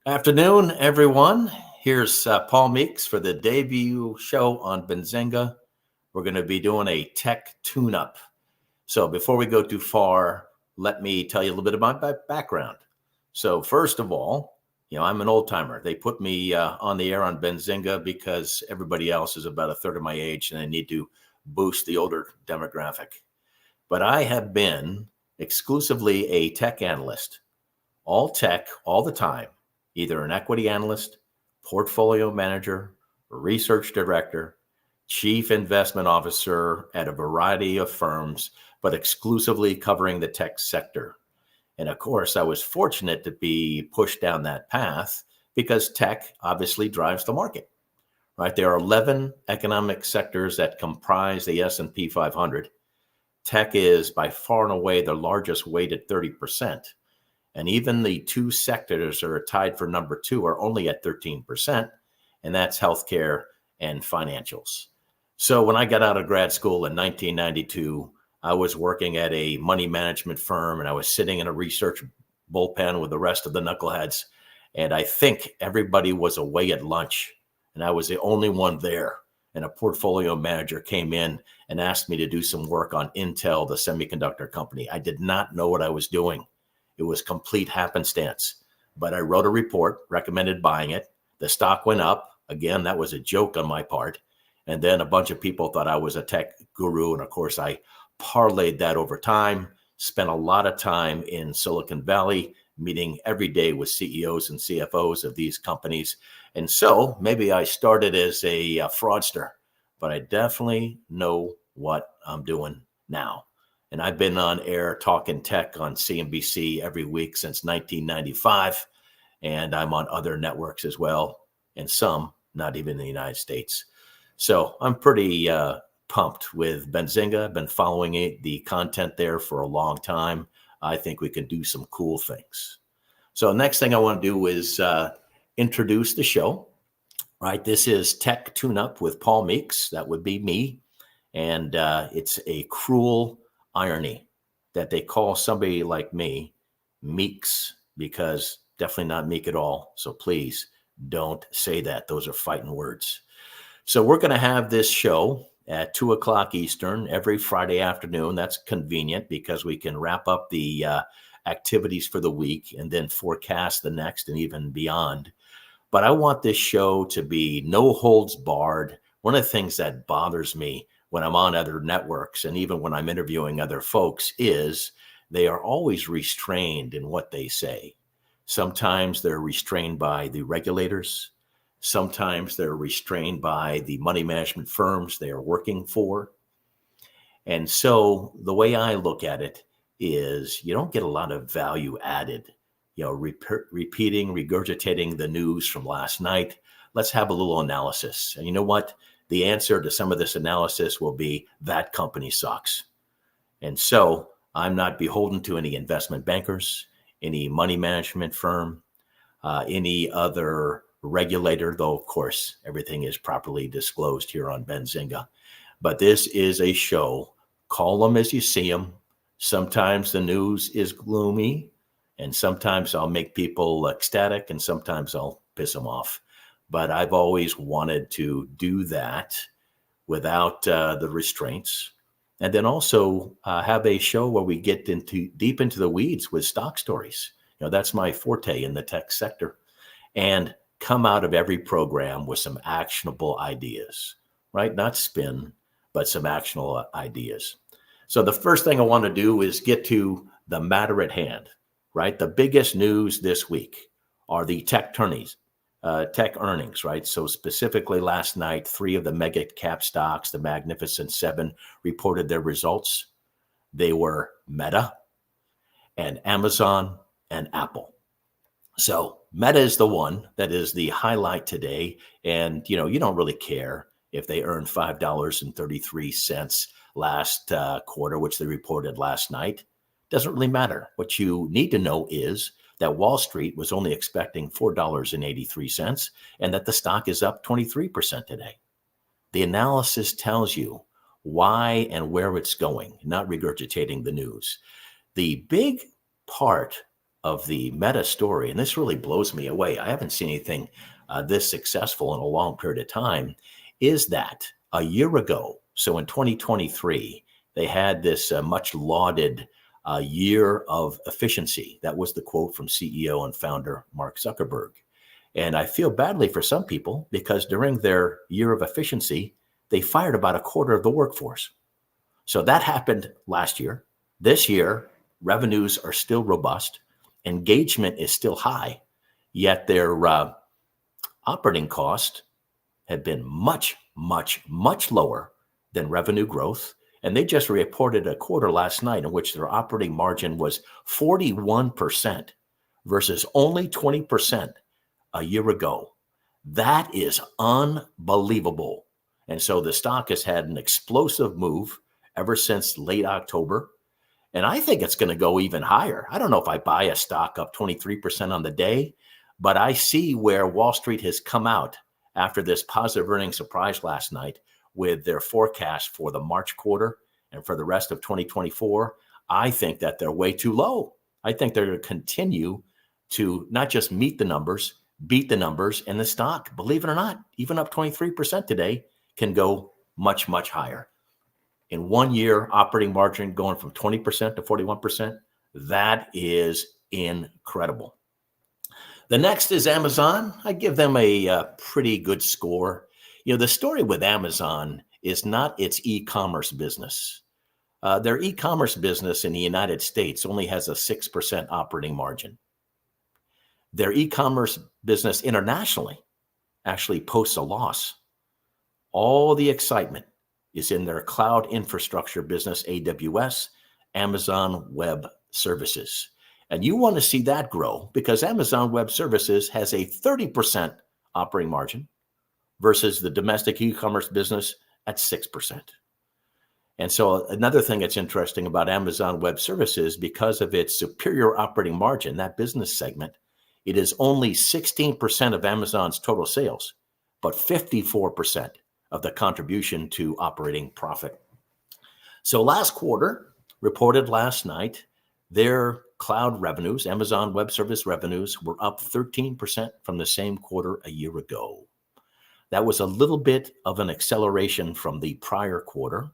Afternoon, everyone. Here's Paul Meeks for the debut show on Benzinga. We're going to be doing a tech tune-up. So before we go too far, let me tell you a little bit about my background. So first of all, I'm an old timer. They put me on the air on Benzinga because everybody else is about a third of my age and I need to boost the older demographic. But I have been exclusively a tech analyst, all tech, all the time, either an equity analyst, portfolio manager, research director, chief investment officer at a variety of firms, but exclusively covering the tech sector. And of course, I was fortunate to be pushed down that path because tech obviously drives the market, right? There are 11 economic sectors that comprise the S&P 500. Tech is by far and away the largest, weighted 30%. And even the two sectors that are tied for number two are only at 13%, and that's healthcare and financials. So when I got out of grad school in 1992, I was working at a money management firm, and I was sitting in a research bullpen with the rest of the knuckleheads. And I think everybody was away at lunch, and I was the only one there. And a portfolio manager came in and asked me to do some work on Intel, the semiconductor company. I did not know what I was doing. It was complete happenstance, but I wrote a report, recommended buying it. The stock went up. Again, that was a joke on my part. And then a bunch of people thought I was a tech guru. And of course, I parlayed that over time, spent a lot of time in Silicon Valley, meeting every day with CEOs and CFOs of these companies. And so maybe I started as a fraudster, but I definitely know what I'm doing now. And I've been on air talking tech on CNBC every week since 1995. And I'm on other networks as well, and some not even in the United States. So I'm pretty pumped with Benzinga. I've been following the content there for a long time. I think we can do some cool things. So next thing I want to do is introduce the show. Right, this is Tech Tune-Up with Paul Meeks. That would be me. And it's a cruel irony that they call somebody like me Meeks, because definitely not meek at all. So please don't say that. Those are fighting words. So we're going to have this show at 2:00 Eastern every Friday afternoon. That's convenient because we can wrap up the activities for the week and then forecast the next and even beyond. But I want this show to be no holds barred. One of the things that bothers me when I'm on other networks and even when I'm interviewing other folks is they are always restrained in what they say. Sometimes they're restrained by the regulators. Sometimes they're restrained by the money management firms they are working for. And so the way I look at it is you don't get a lot of value added, repeating, regurgitating the news from last night. Let's have a little analysis. And you know what? The answer to some of this analysis will be that company sucks. And so I'm not beholden to any investment bankers, any money management firm, any other regulator, though, of course, everything is properly disclosed here on Benzinga. But this is a show. Call them as you see them. Sometimes the news is gloomy, and sometimes I'll make people ecstatic, and sometimes I'll piss them off. But I've always wanted to do that without the restraints. And then also have a show where we get deep into the weeds with stock stories. That's my forte in the tech sector. And come out of every program with some actionable ideas, right? Not spin, but some actionable ideas. So the first thing I want to do is get to the matter at hand, right? The biggest news this week are the tech earnings, right? So specifically last night, 3 of the MegaCap stocks, the Magnificent Seven, reported their results. They were Meta and Amazon and Apple. So Meta is the one that is the highlight today. And, you don't really care if they earned $5.33 last quarter, which they reported last night. Doesn't really matter. What you need to know is that Wall Street was only expecting $4.83 and that the stock is up 23% today. The analysis tells you why and where it's going, not regurgitating the news. The big part of the Meta story, and this really blows me away. I haven't seen anything this successful in a long period of time, is that a year ago, so in 2023, they had this much lauded year of efficiency. That was the quote from CEO and founder Mark Zuckerberg. And I feel badly for some people because during their year of efficiency, they fired about a quarter of the workforce. So that happened last year. This year, revenues are still robust. Engagement is still high, yet their operating costs have been much, much, much lower than revenue growth. And they just reported a quarter last night in which their operating margin was 41% versus only 20% a year ago. That is unbelievable. And so the stock has had an explosive move ever since late October. And I think it's going to go even higher. I don't know if I buy a stock up 23% on the day, but I see where Wall Street has come out after this positive earnings surprise last night with their forecast for the March quarter and for the rest of 2024. I think that they're way too low. I think they're going to continue to not just meet the numbers, beat the numbers, and the stock, believe it or not, even up 23% today, can go much, much higher. In 1 year, operating margin going from 20% to 41%, that is incredible. The next is Amazon. I give them a pretty good score. You know, the story with Amazon is not its e-commerce business. Their e-commerce business in the United States only has a 6% operating margin. Their e-commerce business internationally actually posts a loss. All the excitement is in their cloud infrastructure business, AWS, Amazon Web Services. And you want to see that grow because Amazon Web Services has a 30% operating margin versus the domestic e-commerce business at 6%. And so another thing that's interesting about Amazon Web Services, because of its superior operating margin, that business segment, it is only 16% of Amazon's total sales, but 54% of the contribution to operating profit. So last quarter, reported last night, their cloud revenues, Amazon Web Service revenues, were up 13% from the same quarter a year ago. That was a little bit of an acceleration from the prior quarter.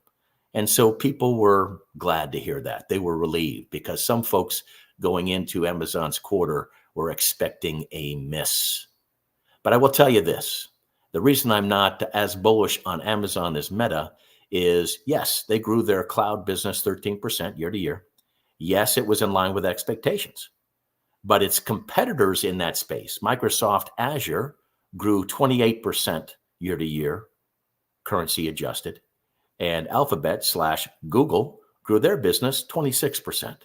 And so people were glad to hear that. They were relieved because some folks going into Amazon's quarter were expecting a miss. But I will tell you this. The reason I'm not as bullish on Amazon as Meta is, yes, they grew their cloud business 13% year to year. Yes, it was in line with expectations. But its competitors in that space, Microsoft Azure, grew 28% year to year, currency adjusted. And Alphabet/Google grew their business 26%.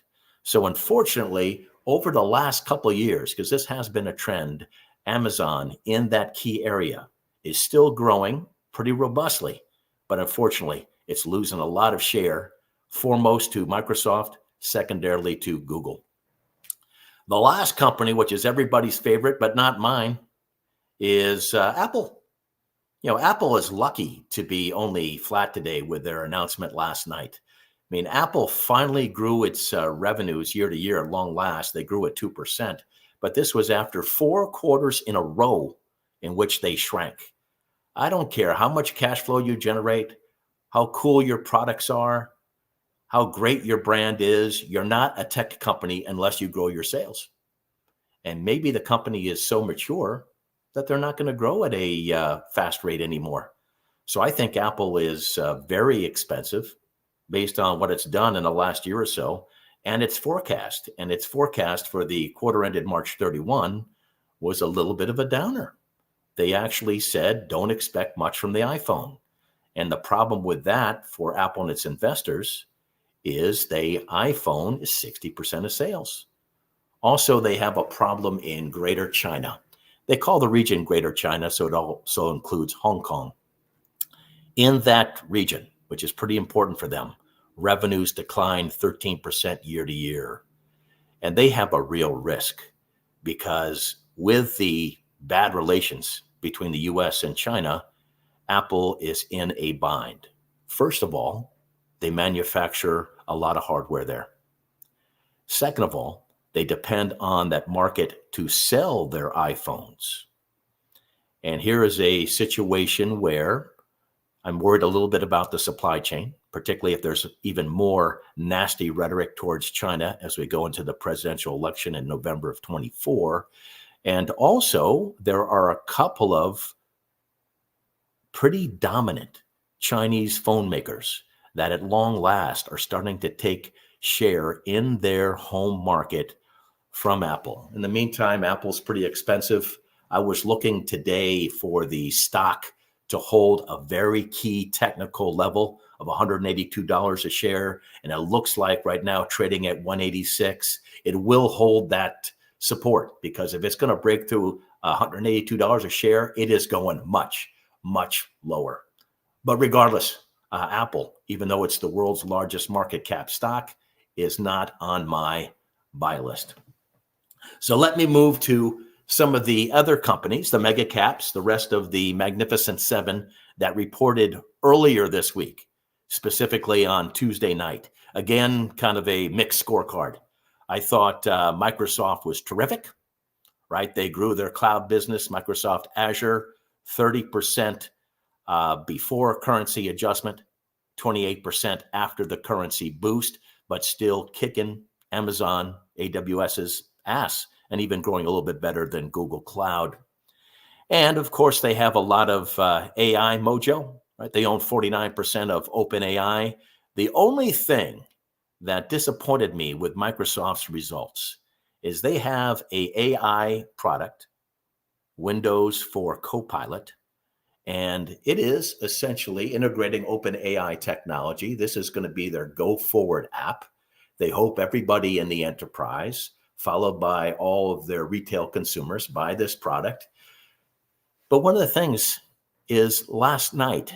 So unfortunately, over the last couple of years, because this has been a trend, Amazon in that key area is still growing pretty robustly. But unfortunately, it's losing a lot of share, foremost to Microsoft, secondarily to Google. The last company, which is everybody's favorite, but not mine, is Apple. You know, Apple is lucky to be only flat today with their announcement last night. I mean, Apple finally grew its revenues year to year at long last. They grew at 2%, but this was after 4 quarters in a row in which they shrank. I don't care how much cash flow you generate, how cool your products are, how great your brand is. You're not a tech company unless you grow your sales. And maybe the company is so mature that they're not going to grow at a fast rate anymore. So I think Apple is very expensive based on what it's done in the last year or so and its forecast. And its forecast for the quarter ended March 31 was a little bit of a downer. They actually said, don't expect much from the iPhone. And the problem with that for Apple and its investors is the iPhone is 60% of sales. Also, they have a problem in Greater China. They call the region Greater China, so it also includes Hong Kong. In that region, which is pretty important for them, revenues declined 13% year to year. And they have a real risk because with the bad relations between the US and China, Apple is in a bind. First of all, they manufacture a lot of hardware there. Second of all, They depend on that market to sell their iPhones. And here is a situation where I'm worried a little bit about the supply chain, particularly if there's even more nasty rhetoric towards China as we go into the presidential election in November of 24. And also, there are a couple of pretty dominant Chinese phone makers that at long last are starting to take share in their home market from Apple. In the meantime, Apple's pretty expensive. I was looking today for the stock to hold a very key technical level of $182 a share, and it looks like right now trading at 186. It will hold that support, because if it's going to break through $182 a share, it is going much, much lower. But regardless, Apple, even though it's the world's largest market cap stock, is not on my buy list. So let me move to some of the other companies, the mega caps, the rest of the Magnificent Seven that reported earlier this week, specifically on Tuesday night. Again, kind of a mixed scorecard. I thought Microsoft was terrific, right? They grew their cloud business, Microsoft Azure, 30% before currency adjustment, 28% after the currency boost, but still kicking Amazon AWS's ass, and even growing a little bit better than Google Cloud. And of course, they have a lot of AI mojo, right? They own 49% of OpenAI. The only thing that disappointed me with Microsoft's results is they have a AI product, Windows for Copilot, and it is essentially integrating OpenAI technology. This is going to be their go-forward app. They hope everybody in the enterprise, followed by all of their retail consumers, buy this product. But one of the things is last night,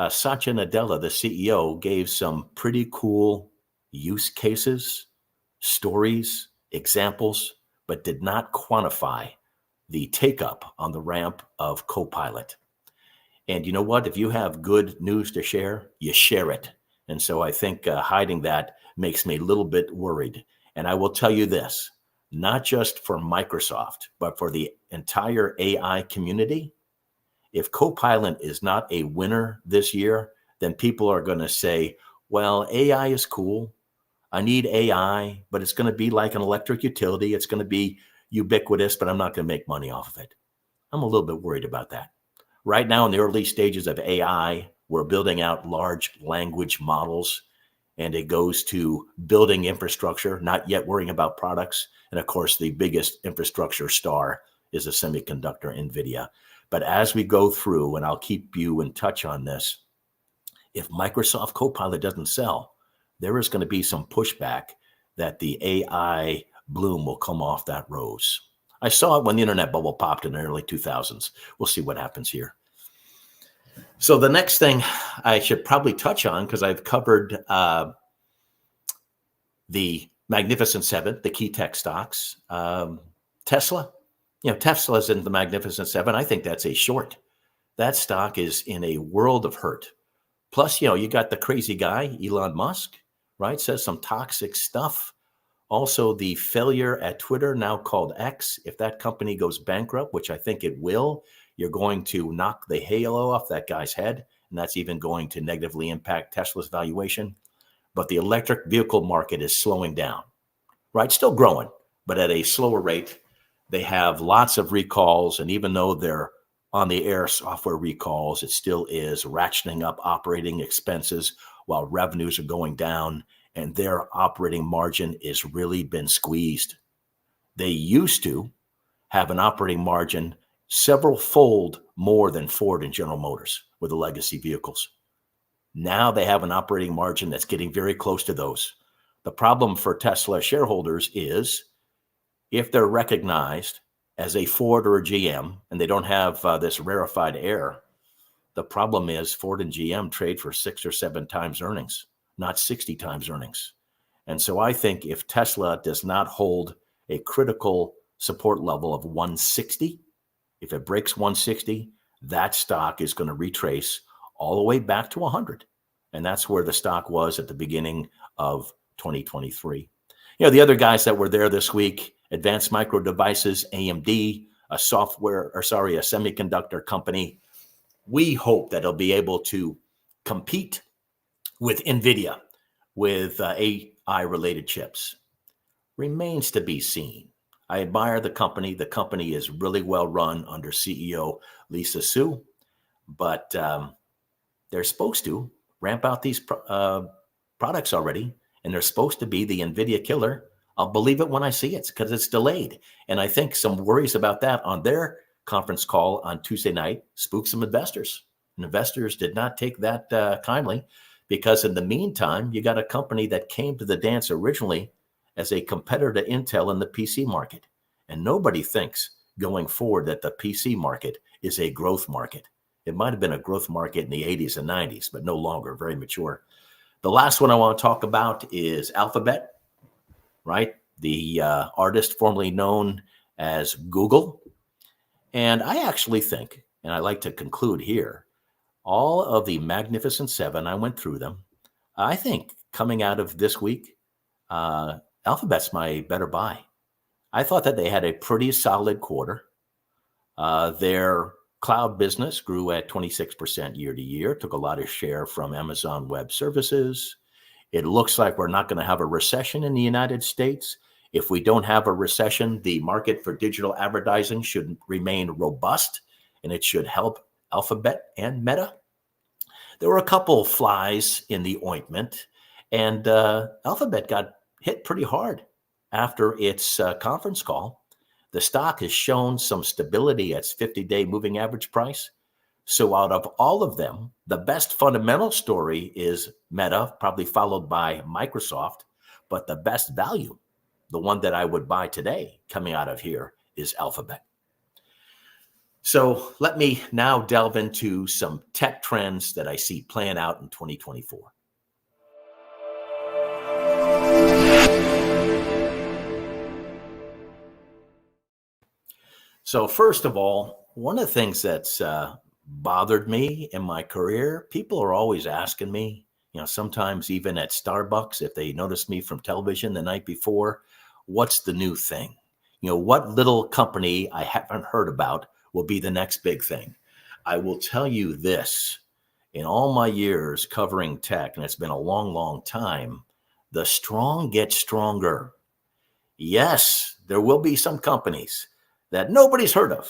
Satya Nadella, the CEO, gave some pretty cool use cases, stories, examples, but did not quantify the take-up on the ramp of Copilot. And you know what? If you have good news to share, you share it. And so I think hiding that makes me a little bit worried. And I will tell you this, not just for Microsoft, but for the entire AI community, if Copilot is not a winner this year, then people are going to say, well, AI is cool. I need AI, but it's going to be like an electric utility. It's going to be ubiquitous, but I'm not going to make money off of it. I'm a little bit worried about that. Right now, in the early stages of AI, we're building out large language models, and it goes to building infrastructure, not yet worrying about products. And of course, the biggest infrastructure star is a semiconductor, NVIDIA. But as we go through, and I'll keep you in touch on this, if Microsoft Copilot doesn't sell, there is going to be some pushback that the AI bloom will come off that rose. I saw it when the internet bubble popped in the early 2000s. We'll see what happens here. So the next thing I should probably touch on, because I've covered the Magnificent Seven, the key tech stocks, Tesla. Tesla's in the Magnificent Seven. I think that's a short. That stock is in a world of hurt. Plus, you got the crazy guy, Elon Musk, right? Says some toxic stuff. Also, the failure at Twitter, now called X. If that company goes bankrupt, which I think it will, you're going to knock the halo off that guy's head. And that's even going to negatively impact Tesla's valuation. But the electric vehicle market is slowing down, right? Still growing, but at a slower rate. They have lots of recalls. And even though they're on the air software recalls, it still is ratcheting up operating expenses while revenues are going down. And their operating margin is really been squeezed. They used to have an operating margin several fold more than Ford and General Motors with the legacy vehicles. Now they have an operating margin that's getting very close to those. The problem for Tesla shareholders is if they're recognized as a Ford or a GM and they don't have this rarefied air, the problem is Ford and GM trade for 6 or 7 times earnings, not 60 times earnings. And so I think if Tesla does not hold a critical support level of 160, if it breaks 160, that stock is going to retrace all the way back to 100. And that's where the stock was at the beginning of 2023. The other guys that were there this week, Advanced Micro Devices, AMD, a semiconductor company. We hope that it'll be able to compete with NVIDIA with AI-related chips. Remains to be seen. I admire the company. The company is really well run under CEO Lisa Su, but they're supposed to ramp out these products already, and they're supposed to be the NVIDIA killer. I'll believe it when I see it because it's delayed. And I think some worries about that on their conference call on Tuesday night spooked some investors. And investors did not take that kindly, because in the meantime, you got a company that came to the dance originally as a competitor to Intel in the PC market. And nobody thinks going forward that the PC market is a growth market. It might have been a growth market in the 80s and 90s, but no longer, very mature. The last one I want to talk about is Alphabet, right? The artist formerly known as Google. And I actually think, and I like to conclude here, all of the Magnificent Seven, I went through them. I think coming out of this week, Alphabet's my better buy. I thought that they had a pretty solid quarter. Their cloud business grew at 26% year to year, took a lot of share from Amazon Web Services. It looks like we're not going to have a recession in the United States. If we don't have a recession, the market for digital advertising should remain robust, and it should help Alphabet and Meta. There were a couple flies in the ointment, and Alphabet got hit pretty hard after its conference call. The stock has shown some stability at its 50-day moving average price. So out of all of them, the best fundamental story is Meta, probably followed by Microsoft. But the best value, the one that I would buy today coming out of here, is Alphabet. So let me now delve into some tech trends that I see playing out in 2024. So first of all, one of the things that's bothered me in my career, people are always asking me, sometimes even at Starbucks, if they notice me from television the night before, what's the new thing? What little company I haven't heard about will be the next big thing. I will tell you this, in all my years covering tech, and it's been a long, long time, the strong get stronger. Yes, there will be some companies that nobody's heard of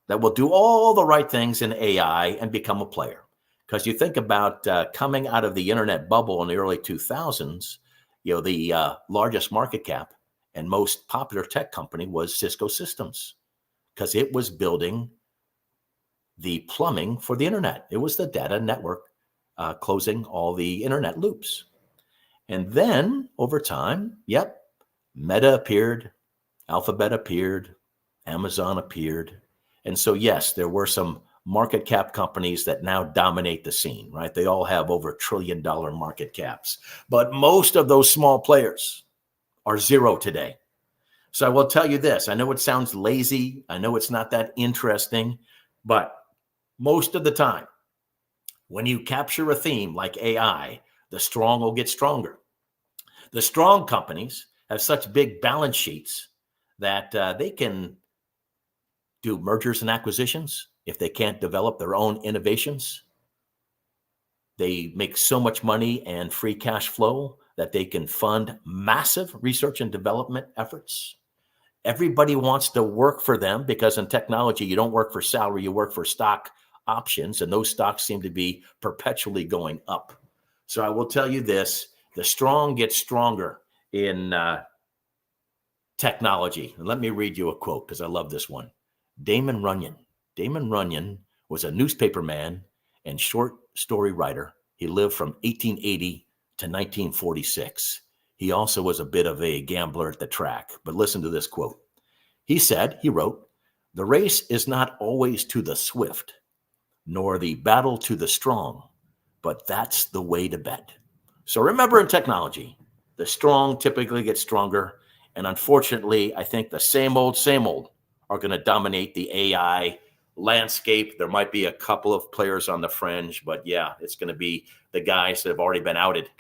that will do all the right things in AI and become a player. Because you think about coming out of the internet bubble in the early 2000s, the largest market cap and most popular tech company was Cisco Systems, because it was building the plumbing for the internet. It was the data network closing all the internet loops. And then over time, Meta appeared, Alphabet appeared, Amazon appeared. And so, yes, there were some market cap companies that now dominate the scene, right? They all have over $1 trillion market caps. But most of those small players are zero today. So I will tell you this. I know it sounds lazy. I know it's not that interesting. But most of the time, when you capture a theme like AI, the strong will get stronger. The strong companies have such big balance sheets that they can do mergers and acquisitions if they can't develop their own innovations. They make so much money and free cash flow that they can fund massive research and development efforts. Everybody wants to work for them because in technology, you don't work for salary, you work for stock options, and those stocks seem to be perpetually going up. So I will tell you this, the strong get stronger in technology. And let me read you a quote because I love this one. Damon Runyon was a newspaper man and short story writer. He lived from 1880 to 1946. He also was a bit of a gambler at the track. But listen to this quote. He wrote, "The race is not always to the swift, nor the battle to the strong, but that's the way to bet." So remember, in technology, the strong typically get stronger. And unfortunately, I think the same old are going to dominate the AI landscape. There might be a couple of players on the fringe, but it's going to be the guys that have already been outed.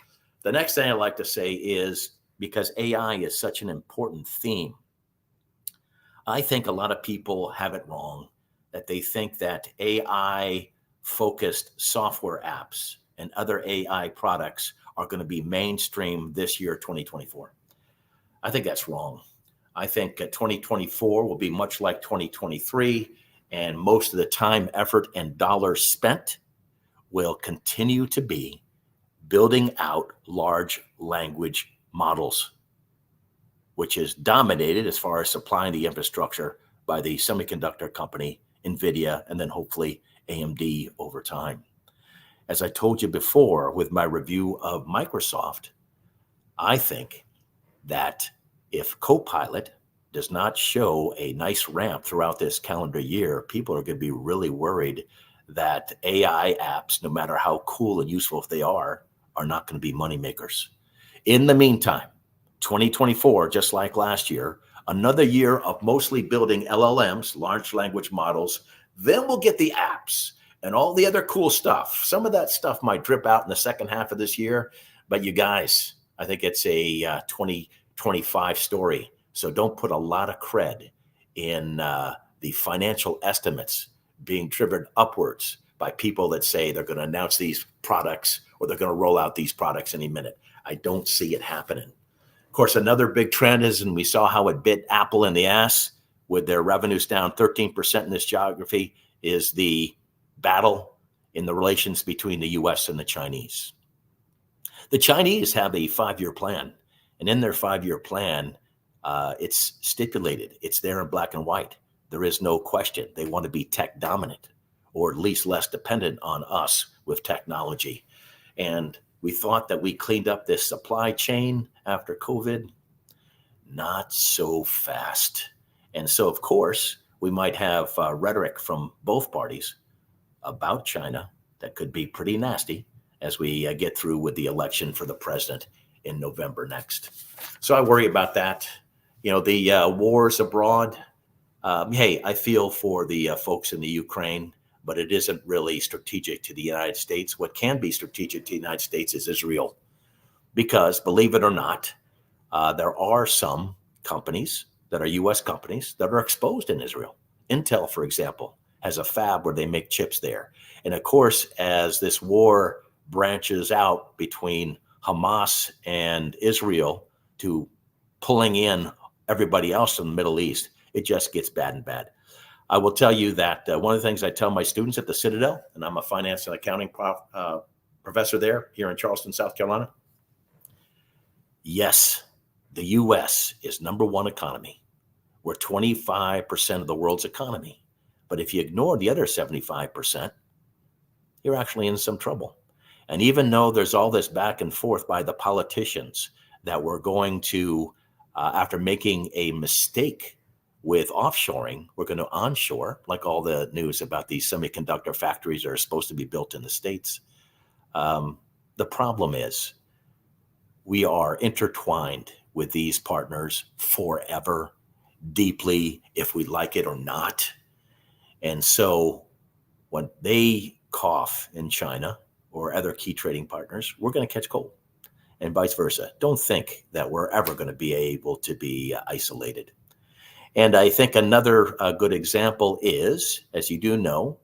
The next thing I'd like to say is because AI is such an important theme. I think a lot of people have it wrong, that they think that AI focused software apps and other AI products are going to be mainstream this year, 2024. I think that's wrong. I think 2024 will be much like 2023, and most of the time, effort, and dollars spent will continue to be building out large language models, which is dominated as far as supplying the infrastructure by the semiconductor company, NVIDIA, and then hopefully AMD over time. As I told you before with my review of Microsoft, I think that if Copilot does not show a nice ramp throughout this calendar year, people are going to be really worried that AI apps, no matter how cool and useful they are not going to be moneymakers. In the meantime, 2024, just like last year, another year of mostly building LLMs, large language models. Then we'll get the apps and all the other cool stuff. Some of that stuff might drip out in the second half of this year, but you guys, I think it's a 2025 story. So don't put a lot of cred in the financial estimates being triggered upwards by people that say they're going to announce these products or they're going to roll out these products any minute. I don't see it happening. Of course, another big trend is, and we saw how it bit Apple in the ass with their revenues down 13% in this geography, is the battle in the relations between the U.S. and the Chinese. The Chinese have a 5-year plan, and in their 5-year plan, it's stipulated. It's there in black and white. There is no question. They want to be tech dominant, or at least less dependent on us with technology. And we thought that we cleaned up this supply chain after COVID. Not so fast. And so, of course, we might have rhetoric from both parties about China that could be pretty nasty as we get through with the election for the president in November next. So I worry about that. You know, the wars abroad. Hey, I feel for the folks in the Ukraine, but it isn't really strategic to the United States. What can be strategic to the United States is Israel, because believe it or not, there are some companies that are U.S. companies that are exposed in Israel. Intel, for example, has a fab where they make chips there. And of course, as this war branches out between Hamas and Israel to pulling in everybody else in the Middle East, it just gets bad and bad. I will tell you that one of the things I tell my students at the Citadel, and I'm a finance and accounting professor there here in Charleston, South Carolina. Yes, the U.S. is number one economy. We're 25% of the world's economy. But if you ignore the other 75%, you're actually in some trouble. And even though there's all this back and forth by the politicians that we're going to, after making a mistake with offshoring, we're going to onshore, like all the news about these semiconductor factories that are supposed to be built in the States. The problem is we are intertwined with these partners forever, deeply, if we like it or not. And so when they cough in China or other key trading partners, we're going to catch cold, and vice versa. Don't think that we're ever going to be able to be isolated. And I think another good example is, as you do know,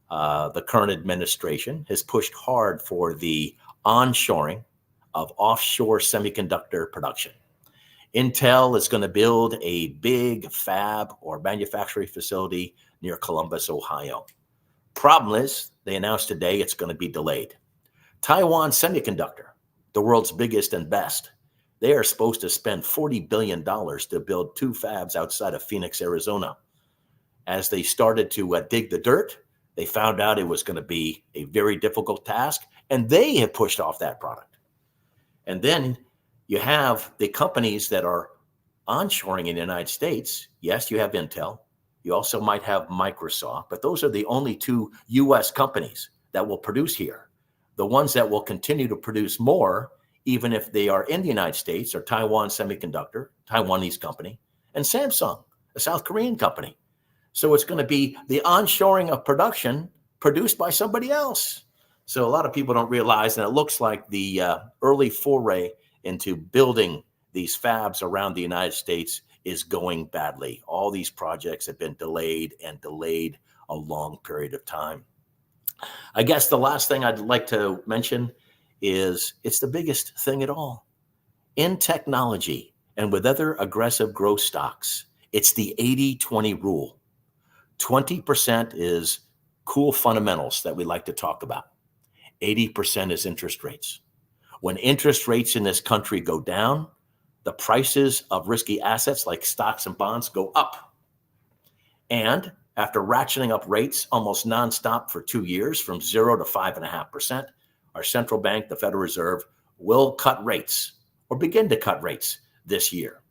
the current administration has pushed hard for the onshoring of offshore semiconductor production. Intel is going to build a big fab or manufacturing facility near Columbus, Ohio. Problem is, they announced today it's going to be delayed. Taiwan Semiconductor, the world's biggest and best, they are supposed to spend $40 billion to build 2 fabs outside of Phoenix, Arizona. As they started to dig the dirt, they found out it was going to be a very difficult task, and they have pushed off that product. And then you have the companies that are onshoring in the United States. Yes, you have Intel. You also might have Microsoft, but those are the only 2 U.S. companies that will produce here. The ones that will continue to produce more, even if they are in the United States, are Taiwan Semiconductor, Taiwanese company, and Samsung, a South Korean company. So it's going to be the onshoring of production produced by somebody else. So a lot of people don't realize, and it looks like the early foray into building these fabs around the United States is going badly. All these projects have been delayed and delayed a long period of time. I guess the last thing I'd like to mention is it's the biggest thing at all. In technology and with other aggressive growth stocks, it's the 80-20 rule. 20% is cool fundamentals that we like to talk about. 80% is interest rates. When interest rates in this country go down, the prices of risky assets like stocks and bonds go up. And after ratcheting up rates almost nonstop for 2 years from 0 to 5.5%, our central bank, the Federal Reserve, will cut rates or begin to cut rates this year.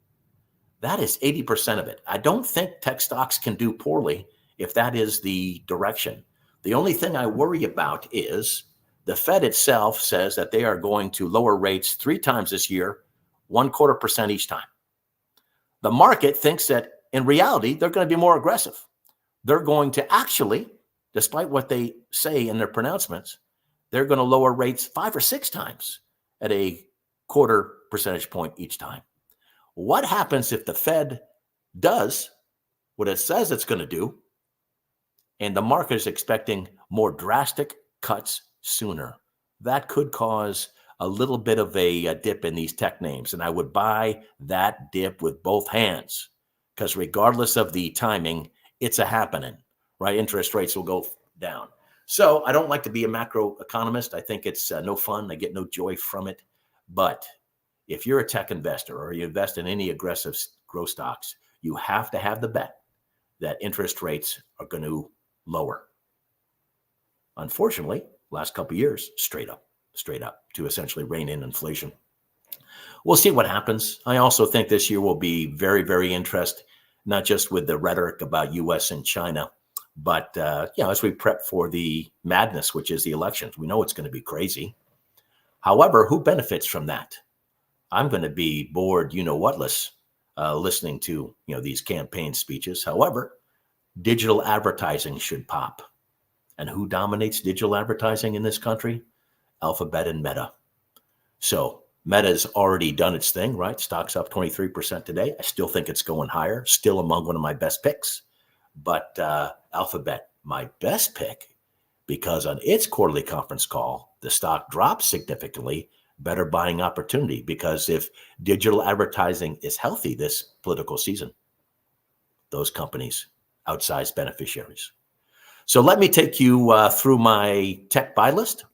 That is 80% of it. I don't think tech stocks can do poorly if that is the direction. The only thing I worry about is the Fed itself says that they are going to lower rates 3 times this year, 0.25% each time. The market thinks that in reality, they're going to be more aggressive. They're going to actually, despite what they say in their pronouncements, they're going to lower rates 5 or 6 times at a 0.25 percentage point each time. What happens if the Fed does what it says it's going to do, and the market is expecting more drastic cuts sooner? That could cause a little bit of a dip in these tech names, and I would buy that dip with both hands because regardless of the timing, it's a happening, right? Interest rates will go down. So I don't like to be a macroeconomist. I think it's no fun. I get no joy from it. But if you're a tech investor or you invest in any aggressive growth stocks, you have to have the bet that interest rates are going to lower. Unfortunately, last couple of years, straight up to essentially rein in inflation. We'll see what happens. I also think this year will be very, very interesting, not just with the rhetoric about U.S. and China, but as we prep for the madness, which is the elections. We know it's going to be crazy. However, who benefits from that? I'm going to be bored, whatless, listening to these campaign speeches. However, digital advertising should pop. And who dominates digital advertising in this country? Alphabet and Meta. So Meta's already done its thing, right? Stock's up 23% today. I still think it's going higher, still among one of my best picks. But Alphabet, my best pick, because on its quarterly conference call, the stock dropped significantly. Better buying opportunity, because if digital advertising is healthy this political season, those companies, outsized beneficiaries. So let me take you through my tech buy list.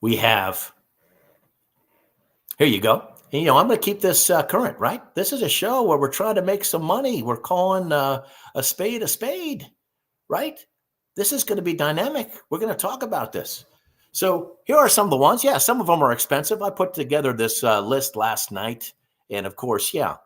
We have, here you go. And, I'm going to keep this current, right? This is a show where we're trying to make some money. We're calling a spade, right? This is going to be dynamic. We're going to talk about this. So here are some of the ones. Yeah, some of them are expensive. I put together this list last night. And of course, Meta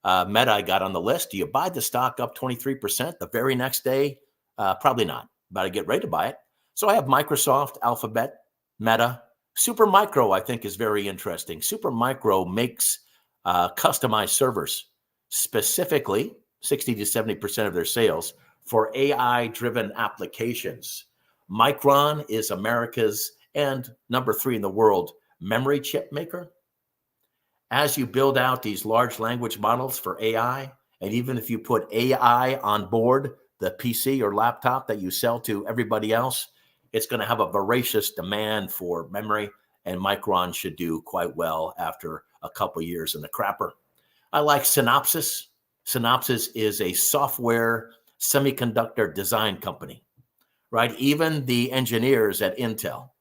I got on the list. Do you buy the stock up 23% the very next day? Probably not. But I get ready to buy it. So I have Microsoft, Alphabet, Meta. Supermicro, I think, is very interesting. Supermicro makes customized servers, specifically 60 to 70% of their sales for AI-driven applications. Micron is America's and number 3 in the world memory chip maker. As you build out these large language models for AI, and even if you put AI on board the PC or laptop that you sell to everybody else, it's going to have a voracious demand for memory, and Micron should do quite well after a couple years in the crapper. I like Synopsys. Synopsys is a software semiconductor design company, right? Even the engineers at Intel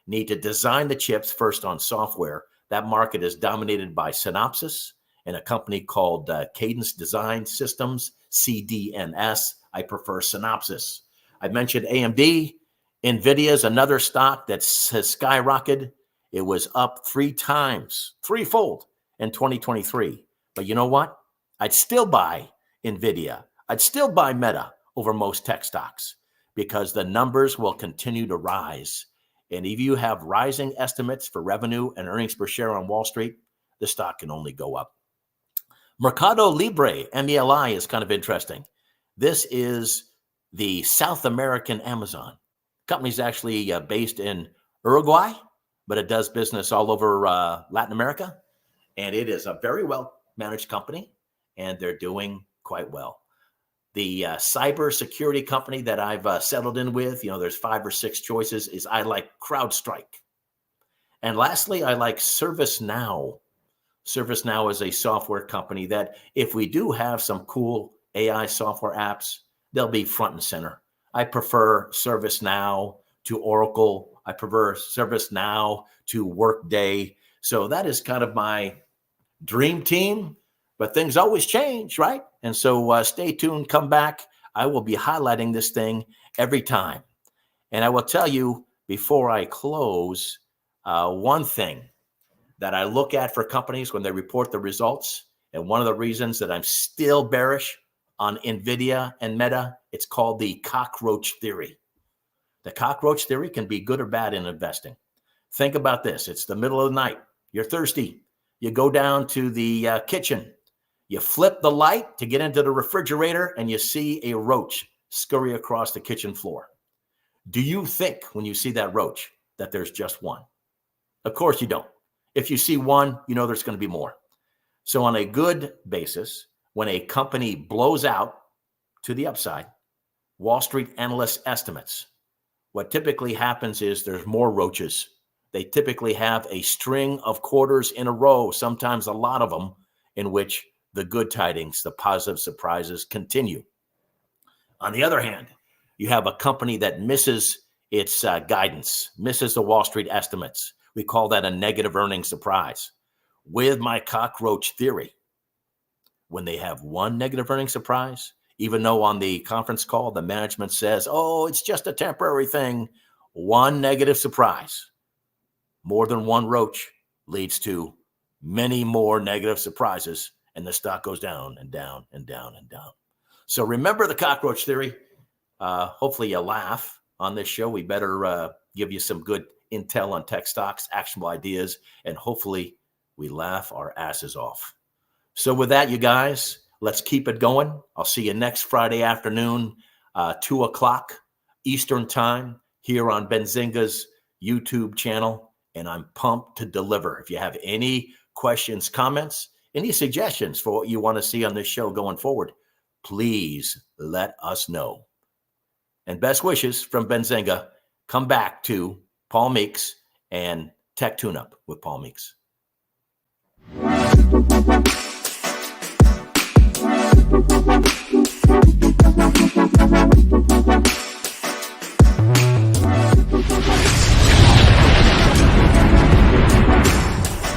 need to design the chips first on software. That market is dominated by Synopsys and a company called Cadence Design Systems, CDNS. I prefer Synopsys. I mentioned AMD. NVIDIA is another stock that has skyrocketed. It was up 3 times, threefold in 2023. But you know what? I'd still buy NVIDIA. I'd still buy Meta over most tech stocks because the numbers will continue to rise. And if you have rising estimates for revenue and earnings per share on Wall Street, the stock can only go up. Mercado Libre, MELI, is kind of interesting. This is the South American Amazon. The company's actually based in Uruguay, but it does business all over Latin America. And it is a very well-managed company, and they're doing quite well. The cyber security company that I've settled in with, there's 5 or 6 choices, is I like CrowdStrike. And lastly, I like ServiceNow. ServiceNow is a software company that if we do have some cool AI software apps, they'll be front and center. I prefer ServiceNow to Oracle. I prefer ServiceNow to Workday. So that is kind of my dream team, but things always change, right? And so stay tuned, come back. I will be highlighting this thing every time. And I will tell you before I close, one thing that I look at for companies when they report the results, and one of the reasons that I'm still bearish on NVIDIA and Meta, it's called the Cockroach Theory. The Cockroach Theory can be good or bad in investing. Think about this. It's the middle of the night. You're thirsty. You go down to the kitchen. You flip the light to get into the refrigerator, and you see a roach scurry across the kitchen floor. Do you think when you see that roach that there's just one? Of course you don't. If you see one, you know there's going to be more. So on a good basis, when a company blows out to the upside, Wall Street analyst estimates, what typically happens is there's more roaches. They typically have a string of quarters in a row, sometimes a lot of them, in which the good tidings, the positive surprises continue. On the other hand, you have a company that misses its guidance, misses the Wall Street estimates. We call that a negative earnings surprise. With my cockroach theory, when they have one negative earnings surprise, even though on the conference call, the management says, oh, it's just a temporary thing, one negative surprise, more than one roach leads to many more negative surprises, and the stock goes down and down and down and down. So remember the cockroach theory. Hopefully you laugh on this show. We better give you some good intel on tech stocks, actionable ideas, and hopefully we laugh our asses off. So with that, you guys, let's keep it going. I'll see you next Friday afternoon, 2 o'clock Eastern time here on Benzinga's YouTube channel, and I'm pumped to deliver. If you have any questions, comments, any suggestions for what you want to see on this show going forward, please let us know. And best wishes from Benzinga. Come back to Paul Meeks and Tech Tune Up with Paul Meeks.